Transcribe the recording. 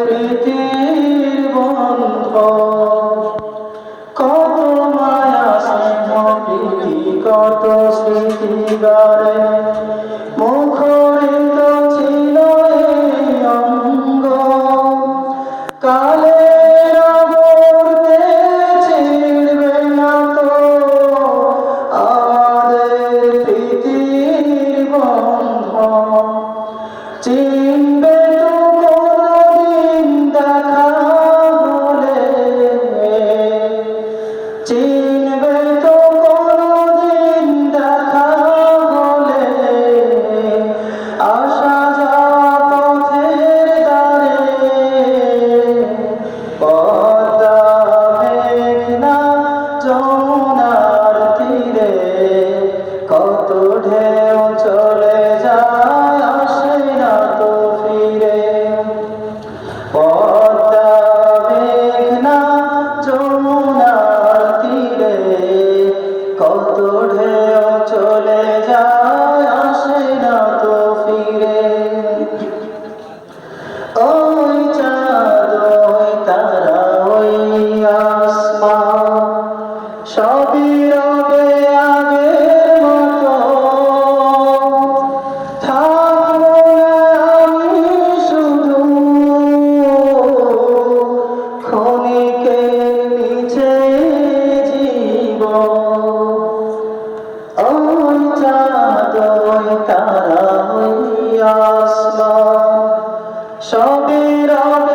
প্রীতির বন্ধ কত মায়া স্নেহ প্রীতি কত স্মৃতি গড়ে মুখরিত ছিল এই অঙ্গ কালের আবর্তে ছিড়বে না তো আমাদের প্রীতির বন্ধ চিনবে তো কোনদিন দেখা হলে চিনবে তো কোনদিন দেখা হলে আসা যাওয়া পথের ধারে পদ্মা মেঘনা যমুনার তীরে কত ঢেউ চলে যায় আসে না তো ফিরে পদ্মা মেঘনা যমুনার তীরে কত ঢেউ চলে যায় আসে না তো ফিরে ওই চাঁদ ওই তারা ওই আসমান সবই রবে আগের মতো থাকবো না আমি শুধু ক্ষণিকের নিচে জীবন ওই চাঁদ ওই তারা ওই আসমান সবই রবে